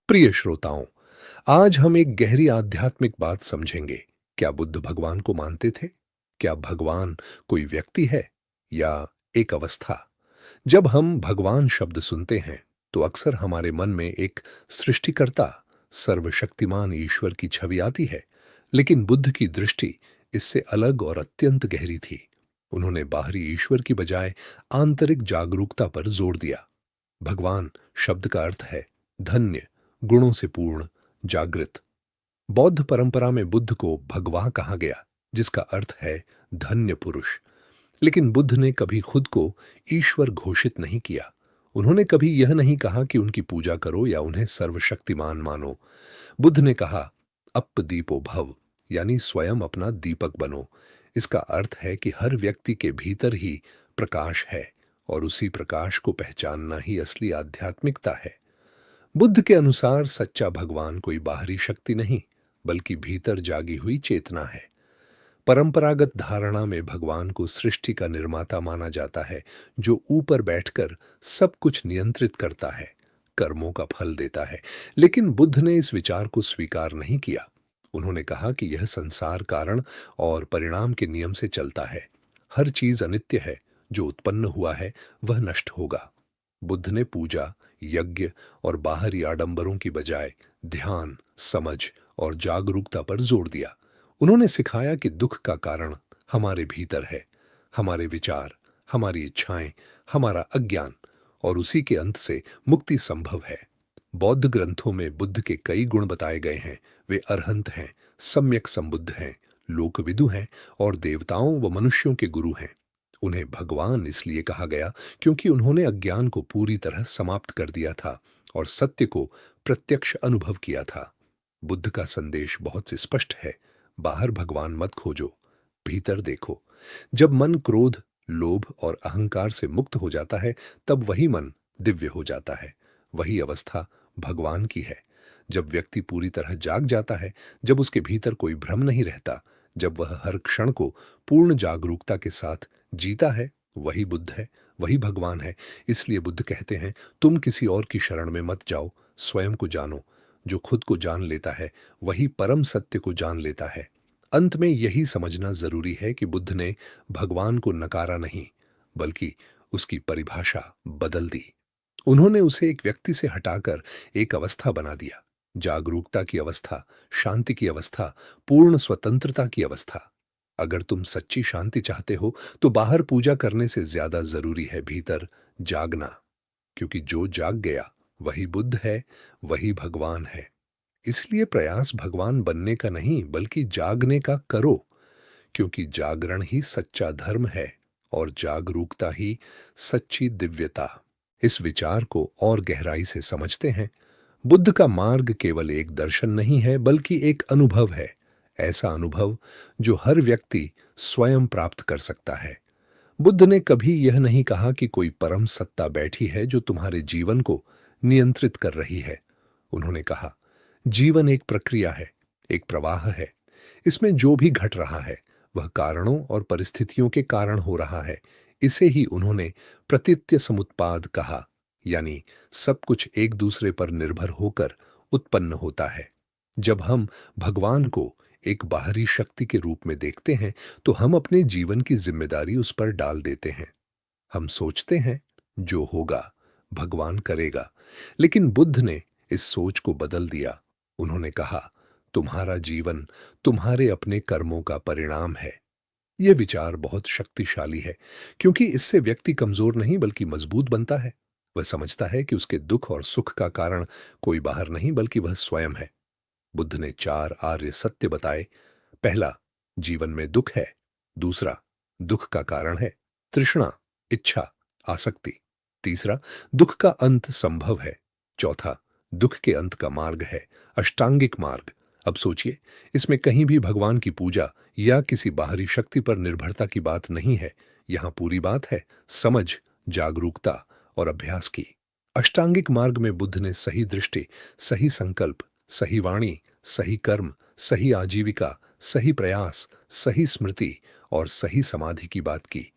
प्रिय श्रोताओं, आज हम एक गहरी आध्यात्मिक बात समझेंगे। क्या बुद्ध भगवान को मानते थे? क्या भगवान कोई व्यक्ति है या एक अवस्था? जब हम भगवान शब्द सुनते हैं, तो अक्सर हमारे मन में एक सृष्टिकर्ता, सर्वशक्तिमान ईश्वर की छवि आती है। लेकिन बुद्ध की दृष्टि इससे अलग और अत्यंत गहरी थी। उन्होंने बाहरी ईश्वर की बजाय आंतरिक जागरूकता पर जोर दिया। भगवान शब्द का अर्थ है धन्य, गुणों से पूर्ण, जागृत। बौद्ध परंपरा में बुद्ध को भगवान कहा गया, जिसका अर्थ है धन्य पुरुष। लेकिन बुद्ध ने कभी खुद को ईश्वर घोषित नहीं किया। उन्होंने कभी यह नहीं कहा कि उनकी पूजा करो या उन्हें सर्वशक्तिमान मानो। बुद्ध ने कहा, अप दीपो भव, यानी स्वयं अपना दीपक बनो। इसका अर्थ है कि हर व्यक्ति के भीतर ही प्रकाश है, और उसी प्रकाश को पहचानना ही असली आध्यात्मिकता है। बुद्ध के अनुसार सच्चा भगवान कोई बाहरी शक्ति नहीं, बल्कि भीतर जागी हुई चेतना है। परंपरागत धारणा में भगवान को सृष्टि का निर्माता माना जाता है, जो ऊपर बैठकर सब कुछ नियंत्रित करता है, कर्मों का फल देता है। लेकिन बुद्ध ने इस विचार को स्वीकार नहीं किया। उन्होंने कहा कि यह संसार कारण और परिणाम के नियम से चलता है। हर चीज अनित्य है, जो उत्पन्न हुआ है वह नष्ट होगा। बुद्ध ने पूजा, यज्ञ और बाहरी आडंबरों की बजाय ध्यान, समझ और जागरूकता पर जोर दिया। उन्होंने सिखाया कि दुख का कारण हमारे भीतर है, हमारे विचार, हमारी इच्छाएं, हमारा अज्ञान, और उसी के अंत से मुक्ति संभव है। बौद्ध ग्रंथों में बुद्ध के कई गुण बताए गए हैं। वे अरहंत हैं, सम्यक संबुद्ध हैं, लोकविदु हैं और देवताओं व मनुष्यों के गुरु हैं। उन्हें भगवान इसलिए कहा गया क्योंकि उन्होंने अज्ञान को पूरी तरह समाप्त कर दिया था और सत्य को प्रत्यक्ष अनुभव किया था। बुद्ध का संदेश बहुत स्पष्ट है। बाहर भगवान मत खोजो, भीतर देखो। जब मन क्रोध, लोभ और अहंकार से मुक्त हो जाता है, तब वही मन दिव्य हो जाता है। वही अवस्था भगवान की है। जब व्यक्ति पूरी तरह जाग जाता है, जब उसके भीतर कोई भ्रम नहीं रहता, जब वह हर क्षण को पूर्ण जागरूकता के साथ जीता है, वही बुद्ध है, वही भगवान है। इसलिए बुद्ध कहते हैं, तुम किसी और की शरण में मत जाओ, स्वयं को जानो। जो खुद को जान लेता है, वही परम सत्य को जान लेता है। अंत में यही समझना जरूरी है कि बुद्ध ने भगवान को नकारा नहीं, बल्कि उसकी परिभाषा बदल दी। उन्होंने उसे एक व्यक्ति से हटाकर एक अवस्था बना दिया। जागरूकता की अवस्था, शांति की अवस्था, पूर्ण स्वतंत्रता की अवस्था। अगर तुम सच्ची शांति चाहते हो, तो बाहर पूजा करने से ज्यादा जरूरी है भीतर जागना। क्योंकि जो जाग गया वही बुद्ध है, वही भगवान है। इसलिए प्रयास भगवान बनने का नहीं, बल्कि जागने का करो। क्योंकि जागरण ही सच्चा धर्म है, और जागरूकता ही सच्ची दिव्यता। इस विचार को और गहराई से समझते हैं। बुद्ध का मार्ग केवल एक दर्शन नहीं है, बल्कि एक अनुभव है। ऐसा अनुभव जो हर व्यक्ति स्वयं प्राप्त कर सकता है। बुद्ध ने कभी यह नहीं कहा कि कोई परम सत्ता बैठी है जो तुम्हारे जीवन को नियंत्रित कर रही है। उन्होंने कहा, जीवन एक प्रक्रिया है, एक प्रवाह है। इसमें जो भी घट रहा है, वह कारणों और परिस्थितियों के कारण हो रहा है। इसे ही उन्होंने प्रतीत्य समुत्पाद कहा, यानी सब कुछ एक दूसरे पर निर्भर होकर उत्पन्न होता है। जब हम भगवान को एक बाहरी शक्ति के रूप में देखते हैं, तो हम अपने जीवन की जिम्मेदारी उस पर डाल देते हैं। हम सोचते हैं, जो होगा भगवान करेगा। लेकिन बुद्ध ने इस सोच को बदल दिया। उन्होंने कहा, तुम्हारा जीवन तुम्हारे अपने कर्मों का परिणाम है। यह विचार बहुत शक्तिशाली है, क्योंकि इससे व्यक्ति कमजोर नहीं बल्कि मजबूत बनता है। वह समझता है कि उसके दुख और सुख का कारण कोई बाहर नहीं, बल्कि वह स्वयं है। बुद्ध ने 4 आर्य सत्य बताए। पहला, जीवन में दुख है। दूसरा, दुख का कारण है तृष्णा, इच्छा, आसक्ति। तीसरा, दुख का अंत संभव है। चौथा, दुख के अंत का मार्ग है अष्टांगिक मार्ग। अब सोचिए, इसमें कहीं भी भगवान की पूजा या किसी बाहरी शक्ति पर निर्भरता की बात नहीं है। यहां पूरी बात है समझ, जागरूकता और अभ्यास की। अष्टांगिक मार्ग में बुद्ध ने सही दृष्टि, सही संकल्प, सही वाणी, सही कर्म, सही आजीविका, सही प्रयास, सही स्मृति और सही समाधि की बात की।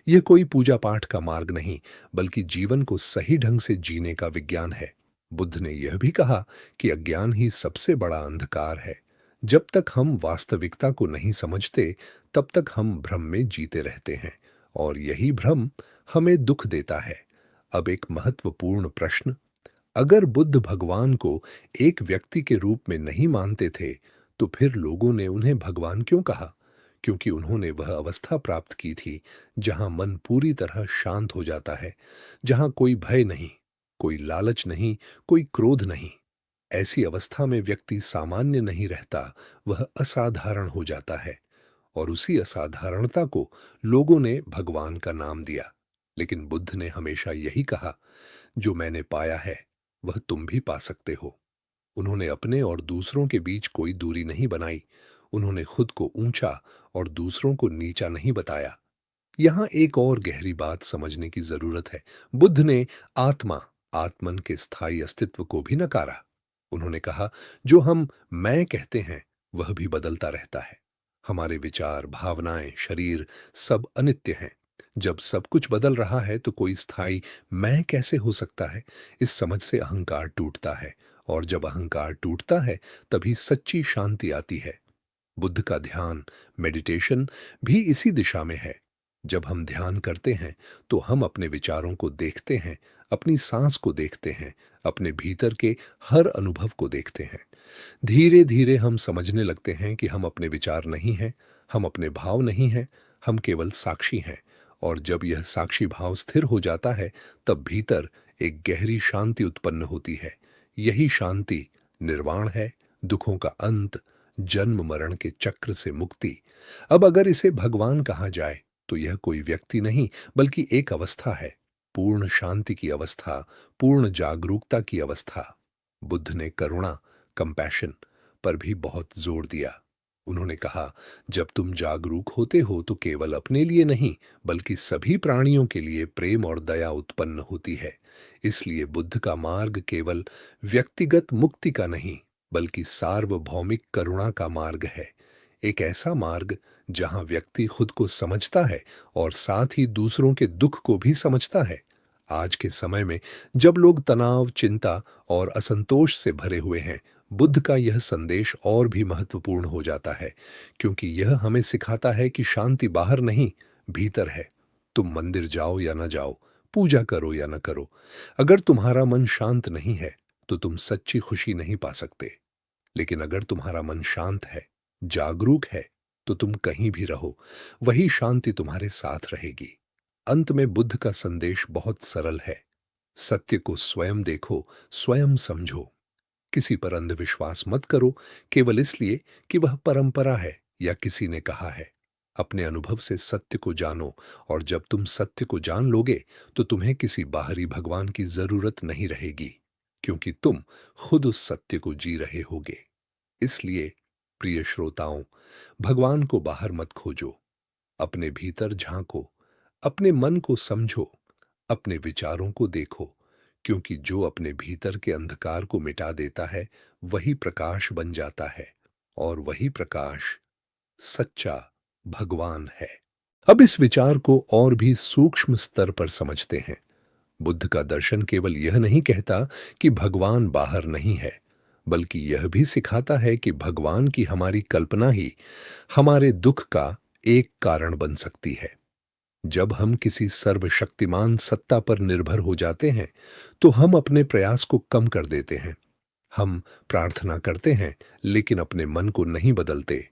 यह कोई पूजा पाठ का मार्ग नहीं, बल्कि जीवन को सही ढंग से जीने का विज्ञान है। बुद्ध ने यह भी कहा कि अज्ञान ही सबसे बड़ा अंधकार है। जब तक हम वास्तविकता को नहीं समझते, तब तक हम भ्रम में जीते रहते हैं, और यही भ्रम हमें दुख देता है। अब एक महत्वपूर्ण प्रश्न, अगर बुद्ध भगवान को एक व्यक्ति के रूप में नहीं मानते थे, तो फिर लोगों ने उन्हें भगवान क्यों कहा? क्योंकि उन्होंने वह अवस्था प्राप्त की थी जहां मन पूरी तरह शांत हो जाता है, जहां कोई भय नहीं, कोई लालच नहीं, कोई क्रोध नहीं। ऐसी अवस्था में व्यक्ति सामान्य नहीं रहता, वह असाधारण हो जाता है, और उसी असाधारणता को लोगों ने भगवान का नाम दिया। लेकिन बुद्ध ने हमेशा यही कहा, जो मैंने पाया है वह तुम भी पा सकते हो। उन्होंने अपने और दूसरों के बीच कोई दूरी नहीं बनाई। उन्होंने खुद को ऊंचा और दूसरों को नीचा नहीं बताया। यहां एक और गहरी बात समझने की जरूरत है। बुद्ध ने आत्मा, आत्मन के स्थायी अस्तित्व को भी नकारा। उन्होंने कहा, जो हम मैं कहते हैं वह भी बदलता रहता है। हमारे विचार, भावनाएं, शरीर सब अनित्य हैं। जब सब कुछ बदल रहा है तो कोई स्थायी मैं कैसे हो सकता है? इस समझ से अहंकार टूटता है, और जब अहंकार टूटता है तभी सच्ची शांति आती है। बुद्ध का ध्यान, मेडिटेशन भी इसी दिशा में है। जब हम ध्यान करते हैं तो हम अपने विचारों को देखते हैं, अपनी सांस को देखते हैं, अपने भीतर के हर अनुभव को देखते हैं। धीरे धीरे हम समझने लगते हैं कि हम अपने विचार नहीं हैं, हम अपने भाव नहीं हैं, हम केवल साक्षी हैं। और जब यह साक्षी भाव स्थिर हो जाता है, तब भीतर एक गहरी शांति उत्पन्न होती है। यही शांति निर्वाण है, दुखों का अंत, जन्म मरण के चक्र से मुक्ति। अब अगर इसे भगवान कहा जाए तो यह कोई व्यक्ति नहीं, बल्कि एक अवस्था है, पूर्ण शांति की अवस्था, पूर्ण जागरूकता की अवस्था। बुद्ध ने करुणा, कंपैशन पर भी बहुत जोर दिया। उन्होंने कहा, जब तुम जागरूक होते हो तो केवल अपने लिए नहीं, बल्कि सभी प्राणियों के लिए प्रेम और दया उत्पन्न होती है। इसलिए बुद्ध का मार्ग केवल व्यक्तिगत मुक्ति का नहीं, बल्कि सार्वभौमिक करुणा का मार्ग है। एक ऐसा मार्ग जहां व्यक्ति खुद को समझता है और साथ ही दूसरों के दुख को भी समझता है। आज के समय में जब लोग तनाव, चिंता और असंतोष से भरे हुए हैं, बुद्ध का यह संदेश और भी महत्वपूर्ण हो जाता है, क्योंकि यह हमें सिखाता है कि शांति बाहर नहीं, भीतर है। तुम मंदिर जाओ या न जाओ, पूजा करो या न करो, अगर तुम्हारा मन शांत नहीं है तो तुम सच्ची खुशी नहीं पा सकते। लेकिन अगर तुम्हारा मन शांत है, जागरूक है, तो तुम कहीं भी रहो, वही शांति तुम्हारे साथ रहेगी। अंत में बुद्ध का संदेश बहुत सरल है। सत्य को स्वयं देखो, स्वयं समझो। किसी पर अंधविश्वास मत करो केवल इसलिए कि वह परंपरा है या किसी ने कहा है। अपने अनुभव से सत्य को जानो, और जब तुम सत्य को जान लोगे तो तुम्हें किसी बाहरी भगवान की जरूरत नहीं रहेगी, क्योंकि तुम खुद उस सत्य को जी रहे होगे। इसलिए प्रिय श्रोताओं, भगवान को बाहर मत खोजो, अपने भीतर झांको, अपने मन को समझो, अपने विचारों को देखो, क्योंकि जो अपने भीतर के अंधकार को मिटा देता है वही प्रकाश बन जाता है, और वही प्रकाश सच्चा भगवान है। अब इस विचार को और भी सूक्ष्म स्तर पर समझते हैं। बुद्ध का दर्शन केवल यह नहीं कहता कि भगवान बाहर नहीं है, बल्कि यह भी सिखाता है कि भगवान की हमारी कल्पना ही हमारे दुख का एक कारण बन सकती है। जब हम किसी सर्वशक्तिमान सत्ता पर निर्भर हो जाते हैं तो हम अपने प्रयास को कम कर देते हैं। हम प्रार्थना करते हैं लेकिन अपने मन को नहीं बदलते।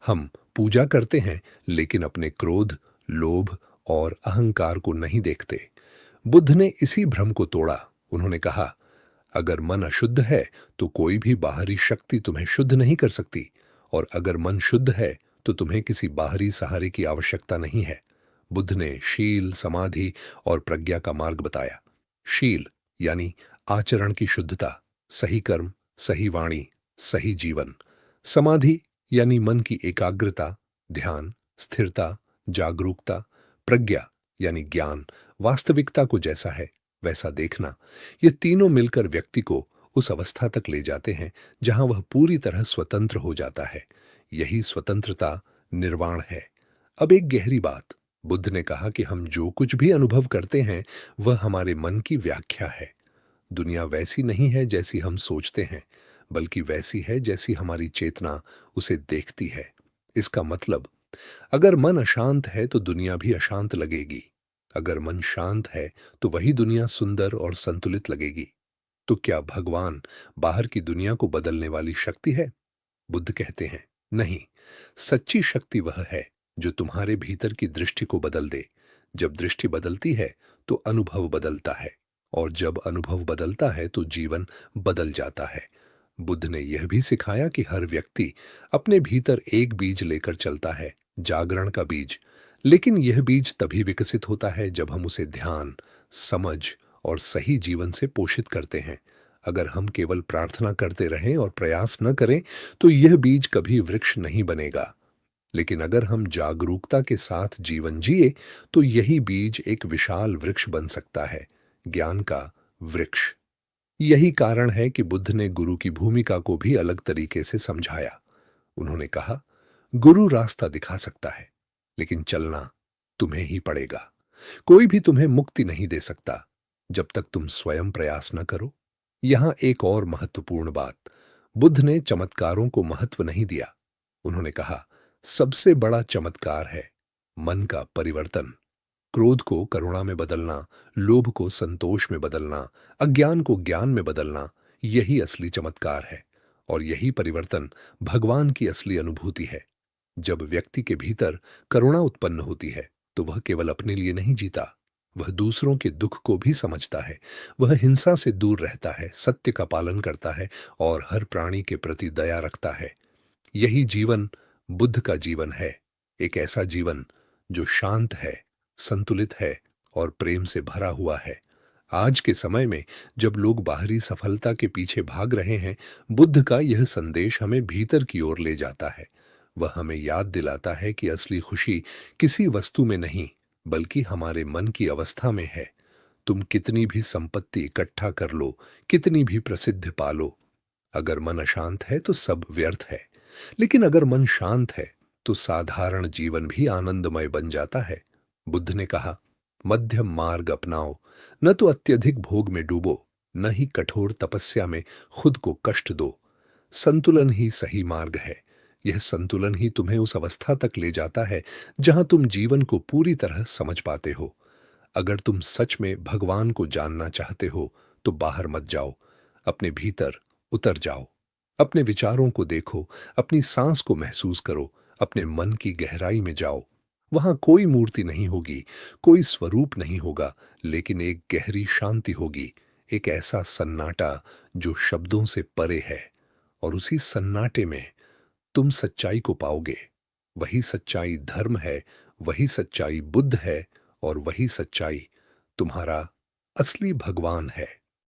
हम पूजा करते हैं लेकिन अपने क्रोध, लोभ और अहंकार को नहीं देखते। बुद्ध ने इसी भ्रम को तोड़ा। उन्होंने कहा, अगर मन अशुद्ध है तो कोई भी बाहरी शक्ति तुम्हें शुद्ध नहीं कर सकती, और अगर मन शुद्ध है तो तुम्हें किसी बाहरी सहारे की आवश्यकता नहीं है। बुद्ध ने शील, समाधि और प्रज्ञा का मार्ग बताया। शील यानी आचरण की शुद्धता, सही कर्म, सही वाणी, सही जीवन। समाधि यानी मन की एकाग्रता, ध्यान, स्थिरता, जागरूकता। प्रज्ञा यानी ज्ञान, वास्तविकता को जैसा है वैसा देखना। ये तीनों मिलकर व्यक्ति को उस अवस्था तक ले जाते हैं जहां वह पूरी तरह स्वतंत्र हो जाता है। यही स्वतंत्रता निर्वाण है। अब एक गहरी बात, बुद्ध ने कहा कि हम जो कुछ भी अनुभव करते हैं वह हमारे मन की व्याख्या है। दुनिया वैसी नहीं है जैसी हम सोचते हैं, बल्कि वैसी है जैसी हमारी चेतना उसे देखती है। इसका मतलब, अगर मन अशांत है तो दुनिया भी अशांत लगेगी। अगर मन शांत है तो वही दुनिया सुंदर और संतुलित लगेगी। तो क्या भगवान बाहर की दुनिया को बदलने वाली शक्ति है? बुद्ध कहते हैं, नहीं। सच्ची शक्ति वह है जो तुम्हारे भीतर की दृष्टि को बदल दे। जब दृष्टि बदलती है तो अनुभव बदलता है, और जब अनुभव बदलता है तो जीवन बदल जाता है। बुद्ध ने यह भी सिखाया कि हर व्यक्ति अपने भीतर एक बीज लेकर चलता है, जागरण का बीज। लेकिन यह बीज तभी विकसित होता है जब हम उसे ध्यान, समझ और सही जीवन से पोषित करते हैं। अगर हम केवल प्रार्थना करते रहें और प्रयास न करें तो यह बीज कभी वृक्ष नहीं बनेगा। लेकिन अगर हम जागरूकता के साथ जीवन जिए तो यही बीज एक विशाल वृक्ष बन सकता है, ज्ञान का वृक्ष। यही कारण है कि बुद्ध ने गुरु की भूमिका को भी अलग तरीके से समझाया। उन्होंने कहा, गुरु रास्ता दिखा सकता है, लेकिन चलना तुम्हें ही पड़ेगा। कोई भी तुम्हें मुक्ति नहीं दे सकता जब तक तुम स्वयं प्रयास न करो। यहां एक और महत्वपूर्ण बात, बुद्ध ने चमत्कारों को महत्व नहीं दिया। उन्होंने कहा, सबसे बड़ा चमत्कार है मन का परिवर्तन। क्रोध को करुणा में बदलना, लोभ को संतोष में बदलना, अज्ञान को ज्ञान में बदलना, यही असली चमत्कार है। और यही परिवर्तन भगवान की असली अनुभूति है। जब व्यक्ति के भीतर करुणा उत्पन्न होती है तो वह केवल अपने लिए नहीं जीता, वह दूसरों के दुख को भी समझता है। वह हिंसा से दूर रहता है, सत्य का पालन करता है और हर प्राणी के प्रति दया रखता है। यही जीवन बुद्ध का जीवन है, एक ऐसा जीवन जो शांत है, संतुलित है और प्रेम से भरा हुआ है। आज के समय में जब लोग बाहरी सफलता के पीछे भाग रहे हैं, बुद्ध का यह संदेश हमें भीतर की ओर ले जाता है। वह हमें याद दिलाता है कि असली खुशी किसी वस्तु में नहीं, बल्कि हमारे मन की अवस्था में है। तुम कितनी भी संपत्ति इकट्ठा कर लो, कितनी भी प्रसिद्ध पालो, अगर मन अशांत है तो सब व्यर्थ है। लेकिन अगर मन शांत है तो साधारण जीवन भी आनंदमय बन जाता है। बुद्ध ने कहा, मध्यम मार्ग अपनाओ, न तो अत्यधिक भोग में डूबो, न ही कठोर तपस्या में खुद को कष्ट दो। संतुलन ही सही मार्ग है। यह संतुलन ही तुम्हें उस अवस्था तक ले जाता है जहां तुम जीवन को पूरी तरह समझ पाते हो। अगर तुम सच में भगवान को जानना चाहते हो तो बाहर मत जाओ, अपने भीतर उतर जाओ। अपने विचारों को देखो, अपनी सांस को महसूस करो, अपने मन की गहराई में जाओ। वहां कोई मूर्ति नहीं होगी, कोई स्वरूप नहीं होगा, लेकिन एक गहरी शांति होगी, एक ऐसा सन्नाटा जो शब्दों से परे है। और उसी सन्नाटे में तुम सच्चाई को पाओगे। वही सच्चाई धर्म है, वही सच्चाई बुद्ध है और वही सच्चाई तुम्हारा असली भगवान है।